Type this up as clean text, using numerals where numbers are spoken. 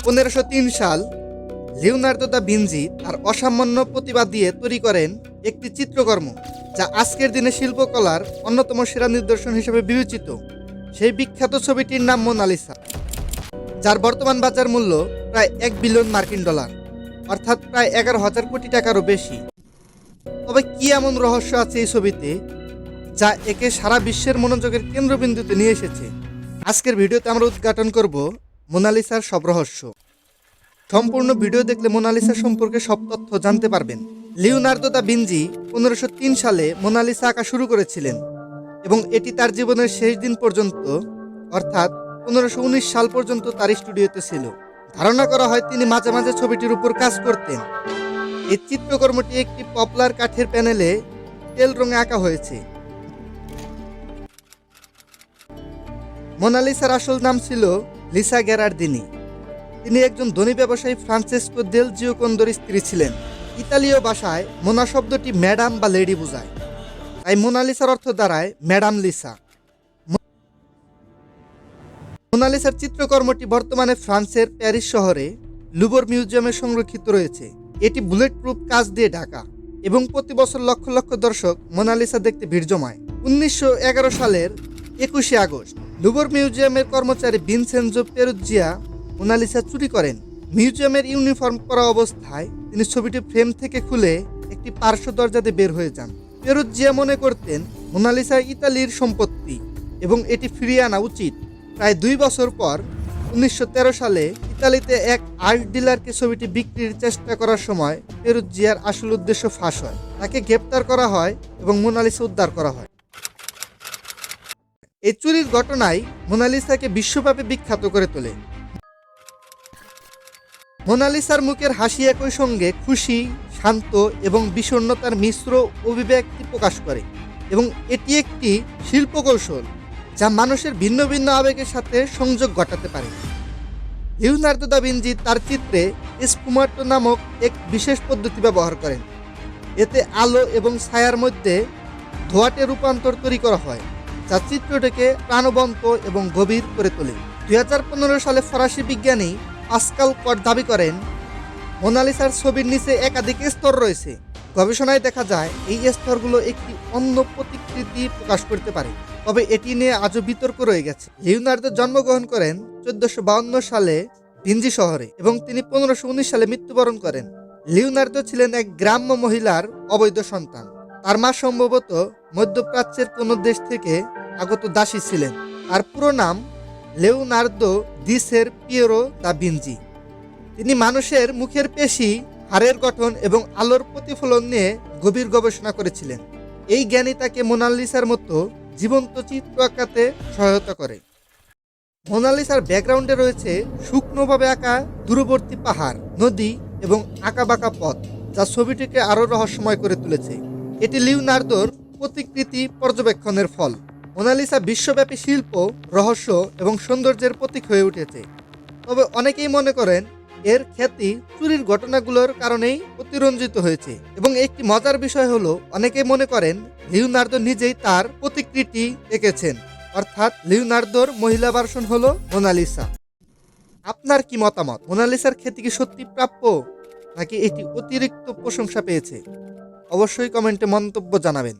1503 সাল Leonardo da Vinci তার অসামান্য প্রতিভা দিয়ে তৈরি করেন একটি চিত্রকর্ম যা আজকের দিনে শিল্পকলার অন্যতম সেরা নিদর্শন হিসেবে বিবেচিত। সেই বিখ্যাত ছবিটির নাম মোনালিসা, যার বর্তমান বাজার মূল্য প্রায় $1 বিলিয়ন, অর্থাৎ প্রায় 11,000 কোটি টাকারও বেশি। তবে কি এমন রহস্য আছে এই ছবিতে যা একে সারা বিশ্বের মনোযোগের কেন্দ্রবিন্দুতে নিয়ে এসেছে? আজকের ভিডিওতে আমরা উদ্ঘাটন করব মোনালিসার সব রহস্য। সম্পূর্ণ ভিডিও দেখলে মোনালিসা সম্পর্কে সব তথ্য জানতে পারবেন। লিওনার্দো দা ভিঞ্চি 1503 সালে মোনালিসা আঁকা শুরু করেছিলেন এবং এটি তার জীবনের শেষ দিন পর্যন্ত, অর্থাৎ 1519 সাল পর্যন্ত তার স্টুডিওতে ছিল। ধারণা করা হয় তিনি মাঝে মাঝে ছবিটির উপর কাজ করতেন। এই চিত্রকর্মটি একটি পপলার কাঠের প্যানেলে তেল রঙে আঁকা হয়েছে। মোনালিসার আসল নাম ছিল লিসা গেরার্দিনি। তিনি একজন ধনী ব্যবসায়ী ফ্রান্সেসকো দেল জিওকোন্দোর স্ত্রী ছিলেন। ইতালীয় ভাষায় মোনা শব্দটি ম্যাডাম বা লেডি বোঝায়, তাই মোনালিসার অর্থ দাঁড়ায় ম্যাডাম লিসা। মোনালিসার চিত্রকর্মটি বর্তমানে ফ্রান্সের প্যারিস শহরে লুভর মিউজিয়ামে সংরক্ষিত রয়েছে। এটি বুলেট প্রুফ কাঁচ দিয়ে ঢাকা এবং প্রতি বছর লক্ষ লক্ষ দর্শক মোনালিসা দেখতে ভিড় জমায়। 1911 সালের 21 আগস্ট লুভর মিউজিয়ামের কর্মচারী ভিনসেনজো পেরুজ্জিয়া মোনালিসা চুরি করেন। মিউজিয়ামের ইউনিফর্ম পরা অবস্থায় তিনি ছবিটি ফ্রেম থেকে খুলে একটি পার্শ্ব দরজা দিয়ে বের হয়ে যান। পেরুজ্জিয়া মনে করতেন মোনালিসা ইতালির সম্পত্তি এবং এটি ফিরিয়ে আনা উচিত। প্রায় 2 বছর পর 1913 সালে ইতালিতে এক আর্ট ডিলারকে ছবিটি বিক্রির চেষ্টা করার সময় পেরুজ্জিয়ার আসল উদ্দেশ্য ফাঁস হয়। তাকে গ্রেপ্তার করা হয় এবং মোনালিসা উদ্ধার করা হয়। এই চুরির ঘটনায় মোনালিসাকে বিশ্বব্যাপী বিখ্যাত করে তোলে। মোনালিসার মুখের হাসি একই সঙ্গে খুশি, শান্ত এবং বিষণ্ণতার মিশ্র অভিব্যক্তি প্রকাশ করে এবং এটি একটি শিল্পকৌশল যা মানুষের ভিন্ন ভিন্ন আবেগের সাথে সংযোগ ঘটাতে পারে। লিওনার্দো দা ভিঞ্চি তার চিত্রে স্ফুমাটো নামক এক বিশেষ পদ্ধতি ব্যবহার করেন। এতে আলো এবং ছায়ার মধ্যে ধোঁয়াটে রূপান্তর তৈরি করা হয়, যা চিত্রটিকে প্রাণবন্ত এবং গভীর করে তোলে। 2015 সালে ফরাসি বিজ্ঞানী পাস্কাল কট দাবি করেন মোনালিসার ছবির নিচে একাধিক স্তর রয়েছে। গবেষণায় দেখা যায় এই স্তরগুলো একটি অন্য প্রতিকৃতি প্রকাশ করতে পারে, তবে এটি নিয়ে আজও বিতর্ক রয়ে গেছে। লিওনার্দো জন্মগ্রহণ করেন 1452 সালে ভিঞ্চি শহরে এবং তিনি 1519 সালে মৃত্যুবরণ করেন। লিওনার্দো ছিলেন এক গ্রাম্য মহিলার অবৈধ সন্তান। তার মা সম্ভবত মধ্যপ্রাচ্যের কোন দেশ থেকে আগত দাসী ছিলেন। তার পুরো নাম লিওনার্দো দি সের পিয়েরো দা ভিঞ্চি। তিনি মানুষের মুখের পেশি, হাড়ের গঠন এবং আলোর প্রতিফলন নিয়ে গভীর গবেষণা করেছিলেন। এই জ্ঞানই তাকে মোনালিসার মতো জীবন্ত চিত্র আঁকাতে সহায়তা করে। মোনালিসার ব্যাকগ্রাউন্ডে রয়েছে শুকনোভাবে আঁকা দূরবর্তী পাহাড়, নদী এবং আঁকাবাঁকা পথ, যা ছবিটিকে আরও রহস্যময় করে তুলেছে। এটি লিওনার্দোর প্রতিকৃতি পর্যবেক্ষণের ফল। মোনালিসা বিশ্বব্যাপী শিল্প, রহস্য এবং সৌন্দর্যের প্রতীক হয়ে উঠেছে। তবে অনেকেই মনে করেন এর খ্যাতি চুরির ঘটনাগুলোর কারণেই অতিরঞ্জিত হয়েছে এবং একটি মজার বিষয় হলো অনেকেই মনে করেন লিওনার্দো নিজেই তার প্রতিকৃতি এঁকেছেন, অর্থাৎ লিওনার্দোর মহিলা ভার্সন হলো মোনালিসা। আপনার কি মতামত? মোনালিসার খ্যাতি কি সত্যি প্রাপ্য নাকি এটি অতিরিক্ত প্রশংসা পেয়েছে? অবশ্যই কমেন্টে মন্তব্য জানাবেন।